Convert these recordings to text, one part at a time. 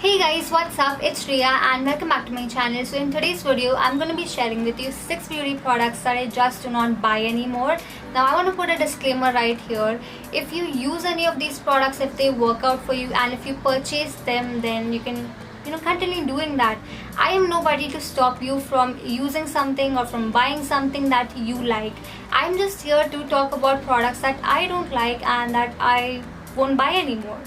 Hey guys, what's up? It's Riya and welcome back to my channel. So in today's video, I'm going to be sharing with you 6 beauty products that I just do not buy anymore. Now I want to put a disclaimer right here. If you use any of these products, if they work out for you and if you purchase them, then you can continue doing that. I am nobody to stop you from using something or from buying something that you like. I'm just here to talk about products that I don't like and that I won't buy anymore.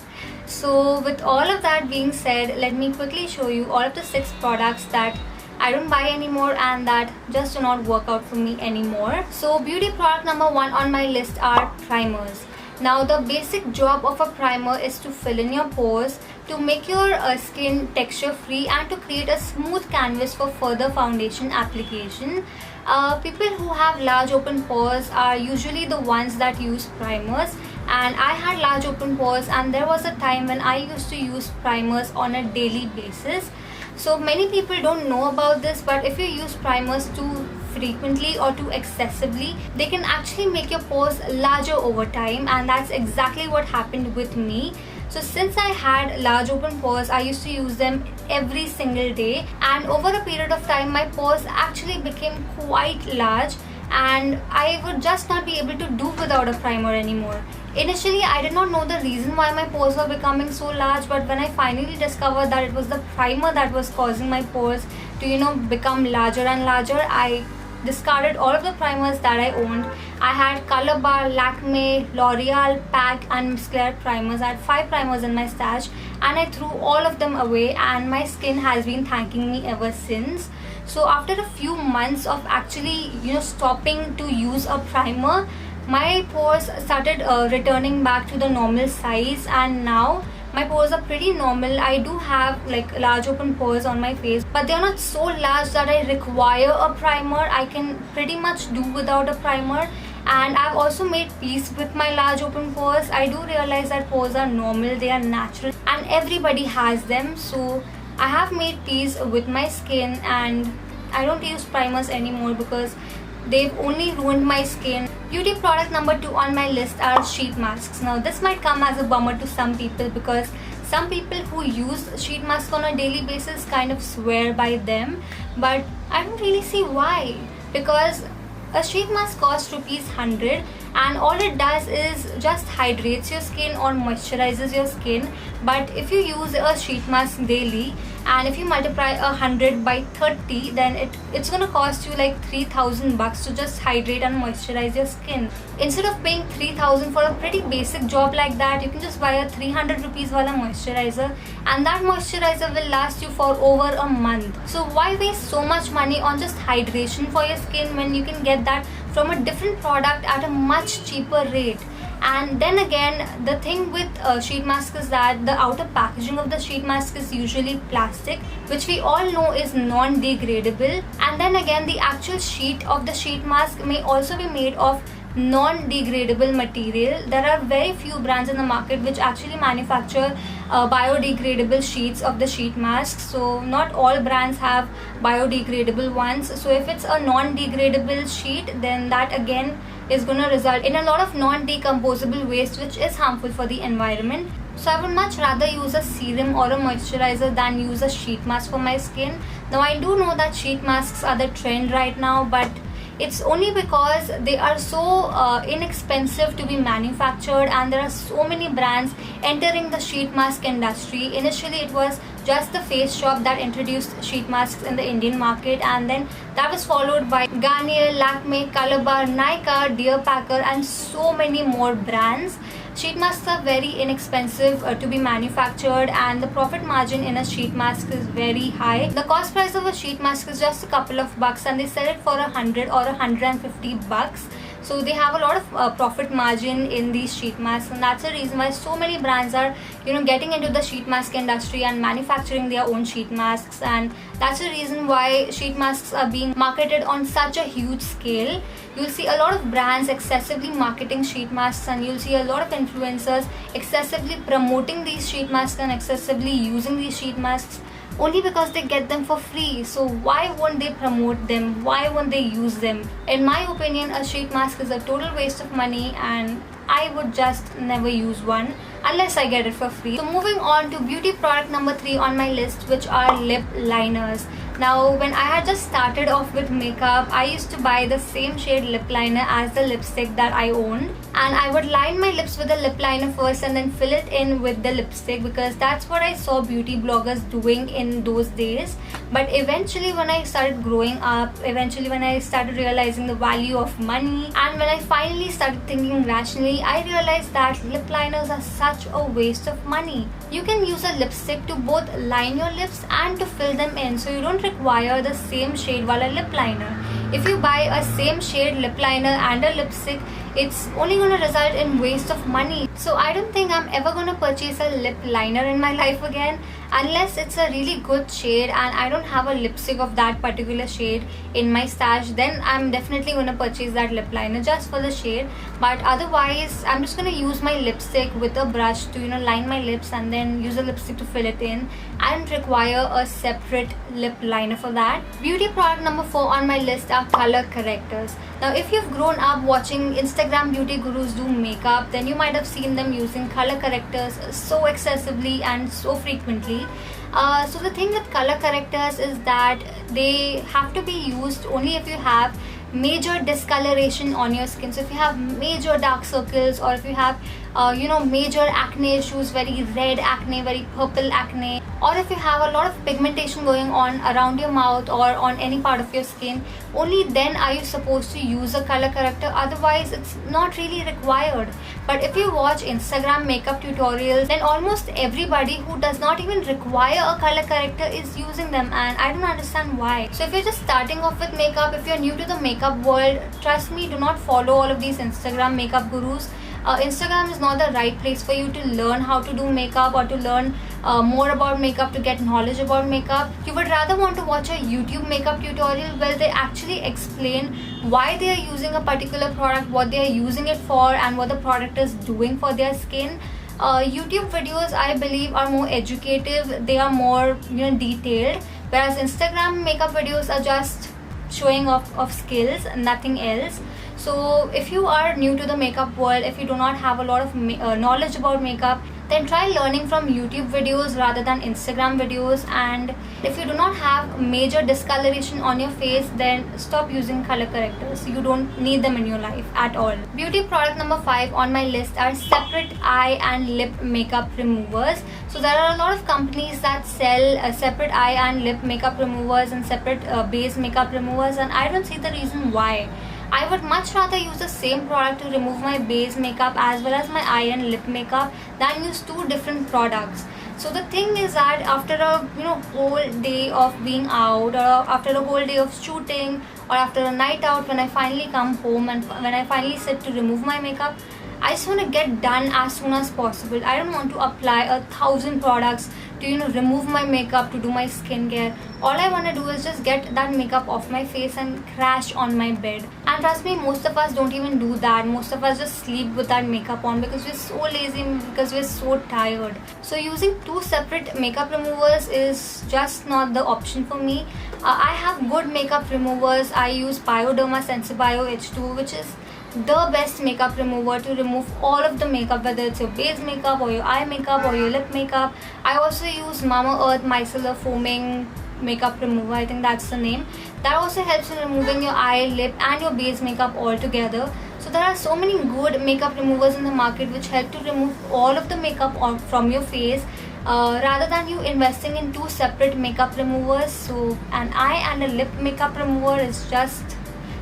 So with all of that being said, let me quickly show you all of the 6 products that I don't buy anymore and that just do not work out for me anymore. So beauty product number 1 on my list are primers. Now the basic job of a primer is to fill in your pores, to make your skin texture free and to create a smooth canvas for further foundation application. People who have large open pores are usually the ones that use primers, and I had large open pores and there was a time when I used to use primers on a daily basis. So many people don't know about this, but if you use primers too frequently or too excessively, they can actually make your pores larger over time, and that's exactly what happened with me. So since I had large open pores, I used to use them every single day, and over a period of time my pores actually became quite large and I would just not be able to do without a primer anymore. Initially, I did not know the reason why my pores were becoming so large, but when I finally discovered that it was the primer that was causing my pores to become larger and larger, I discarded all of the primers that I owned. I had Color Bar, Lakme, L'Oreal, PAC and Musclair primers. I had 5 primers in my stash and I threw all of them away, and my skin has been thanking me ever since. So after a few months of actually stopping to use a primer, my pores started returning back to the normal size, and now my pores are pretty normal. I do have like large open pores on my face, but they are not so large that I require a primer. I can pretty much do without a primer, and I've also made peace with my large open pores. I do realize that pores are normal, they are natural and everybody has them. So I have made peace with my skin and I don't use primers anymore because they've only ruined my skin. Beauty product number 2 on my list are sheet masks. Now this might come as a bummer to some people because some people who use sheet masks on a daily basis kind of swear by them, but I don't really see why, because a sheet mask costs ₹100 and all it does is just hydrates your skin or moisturizes your skin. But if you use a sheet mask daily and if you multiply 100 by 30, then it's gonna cost you like 3,000 bucks to just hydrate and moisturize your skin. Instead of paying 3,000 for a pretty basic job like that, you can just buy a 300 rupees wala moisturizer, and that moisturizer will last you for over a month. So why waste so much money on just hydration for your skin when you can get that from a different product at a much cheaper rate? And then again, the thing with sheet mask is that the outer packaging of the sheet mask is usually plastic, which we all know is non-degradable. And then again, the actual sheet of the sheet mask may also be made of non-degradable material. There are very few brands in the market which actually manufacture biodegradable sheets of the sheet mask. So not all brands have biodegradable ones. So if it's a non-degradable sheet, then that again is going to result in a lot of non-decomposable waste, which is harmful for the environment. So I would much rather use a serum or a moisturizer than use a sheet mask for my skin. Now I do know that sheet masks are the trend right now, but it's only because they are so inexpensive to be manufactured and there are so many brands entering the sheet mask industry. Initially it was just the Face Shop that introduced sheet masks in the Indian market, and then that was followed by Garnier, Lakme, Color Bar, Nykaa, Deer Packer and so many more brands. Sheet masks are very inexpensive to be manufactured, and the profit margin in a sheet mask is very high. The cost price of a sheet mask is just a couple of bucks and they sell it for 100 or 150 bucks. So they have a lot of profit margin in these sheet masks, and that's the reason why so many brands are getting into the sheet mask industry and manufacturing their own sheet masks. And that's the reason why sheet masks are being marketed on such a huge scale. You'll see a lot of brands excessively marketing sheet masks, and you'll see a lot of influencers excessively promoting these sheet masks and excessively using these sheet masks only because they get them for free. So why won't they promote them? Why won't they use them? In my opinion, a sheet mask is a total waste of money, and I would just never use one unless I get it for free. So moving on to beauty product number 3 on my list, which are lip liners. Now when I had just started off with makeup, I used to buy the same shade lip liner as the lipstick that I owned, and I would line my lips with the lip liner first and then fill it in with the lipstick, because that's what I saw beauty bloggers doing in those days. But eventually when I started growing up, when I started realizing the value of money, and when I finally started thinking rationally, I realized that lip liners are such a waste of money. You can use a lipstick to both line your lips and to fill them in, so you don't require the same shade while a lip liner. If you buy a same shade lip liner and a lipstick, it's only going to result in waste of money. So I don't think I'm ever going to purchase a lip liner in my life again, unless it's a really good shade and I don't have a lipstick of that particular shade in my stash. Then I'm definitely going to purchase that lip liner just for the shade. But otherwise, I'm just going to use my lipstick with a brush to line my lips and then use a lipstick to fill it in. I don't require a separate lip liner for that. Beauty product number 4 on my list are color correctors. Now if you've grown up watching Instagram beauty gurus do makeup, then you might have seen them using color correctors so excessively and so frequently. So the thing with color correctors is that they have to be used only if you have major discoloration on your skin. So if you have major dark circles, or if you have major acne issues, very red acne, very purple acne, or if you have a lot of pigmentation going on around your mouth or on any part of your skin, only then are you supposed to use a color corrector. Otherwise it's not really required. But if you watch Instagram makeup tutorials, then almost everybody who does not even require a color corrector is using them, and I don't understand why. So if you're just starting off with makeup, if you're new to the makeup world, trust me, do not follow all of these Instagram makeup gurus. Instagram is not the right place for you to learn how to do makeup or to learn more about makeup, to get knowledge about makeup. You would rather want to watch a YouTube makeup tutorial where they actually explain why they are using a particular product, what they are using it for, and what the product is doing for their skin. YouTube videos, I believe, are more educative. They are more detailed, whereas Instagram makeup videos are just showing off of skills and nothing else. So if you are new to the makeup world, if you do not have a lot of knowledge about makeup, then try learning from YouTube videos rather than Instagram videos. And if you do not have major discoloration on your face, then stop using color correctors. You don't need them in your life at all. Beauty product number 5 on my list are separate eye and lip makeup removers. So there are a lot of companies that sell separate eye and lip makeup removers and separate base makeup removers, and I don't see the reason why. I would much rather use the same product to remove my base makeup as well as my eye and lip makeup than use two different products. So the thing is that after a whole day of being out, or after a whole day of shooting, or after a night out, when I finally come home and when I finally sit to remove my makeup, I just want to get done as soon as possible. I don't want to apply 1,000 products to remove my makeup, to do my skincare. All I want to do is just get that makeup off my face and crash on my bed. And trust me, most of us don't even do that. Most of us just sleep with that makeup on because we're so lazy, because we're so tired. So using two separate makeup removers is just not the option for me. I have good makeup removers. I use Bioderma Sensibio H2, which is the best makeup remover to remove all of the makeup, whether it's your base makeup or your eye makeup or your lip makeup. I also use Mamaearth Micellar Foaming Makeup Remover, I think that's the name. That also helps in removing your eye, lip and your base makeup all together. So there are so many good makeup removers in the market which help to remove all of the makeup from your face, rather than you investing in two separate makeup removers. So an eye and a lip makeup remover is just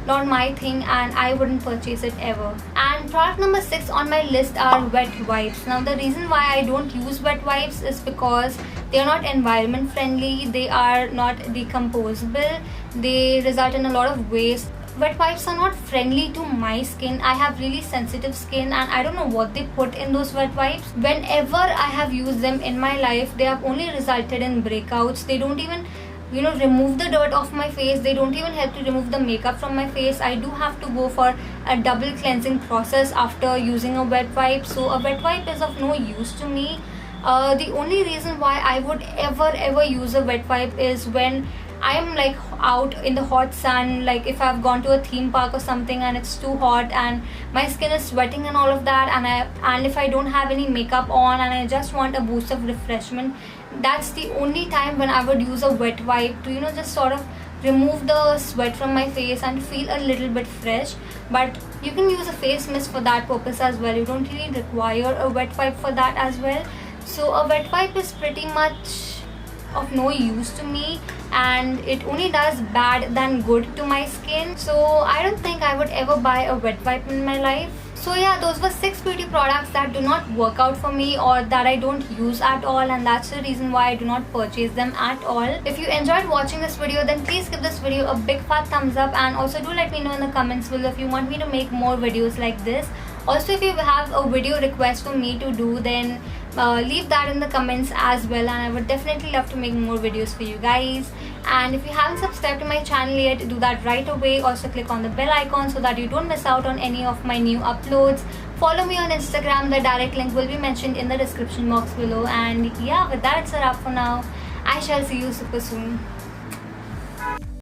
not my thing, and I wouldn't purchase it ever. And product number 6 on my list are wet wipes. Now the reason why I don't use wet wipes is because they are not environment friendly, they are not decomposable, they result in a lot of waste. Wet wipes are not friendly to my skin. I have really sensitive skin and I don't know what they put in those wet wipes. Whenever I have used them in my life, they have only resulted in breakouts. They don't even remove the dirt off my face. They don't even help to remove the makeup from my face. I do have to go for a double cleansing process after using a wet wipe. So a wet wipe is of no use to me. The only reason why I would ever use a wet wipe is when I am like out in the hot sun, like if I've gone to a theme park or something and it's too hot and my skin is sweating and all of that, and if I don't have any makeup on and I just want a boost of refreshment, that's the only time when I would use a wet wipe to, just sort of remove the sweat from my face and feel a little bit fresh. But you can use a face mist for that purpose as well. You don't really require a wet wipe for that as well. So a wet wipe is pretty much of no use to me, and it only does bad than good to my skin. So I don't think I would ever buy a wet wipe in my life. So yeah, those were 6 beauty products that do not work out for me or that I don't use at all, and that's the reason why I do not purchase them at all. If you enjoyed watching this video, then please give this video a big fat thumbs up, and also do let me know in the comments below if you want me to make more videos like this. Also, if you have a video request for me to do, then leave that in the comments as well, and I would definitely love to make more videos for you guys. And if you haven't subscribed to my channel yet, do that right away. Also click on the bell icon so that you don't miss out on any of my new uploads. Follow me on Instagram, the direct link will be mentioned in the description box below. And yeah, with that, it's a wrap for now. I shall see you super soon.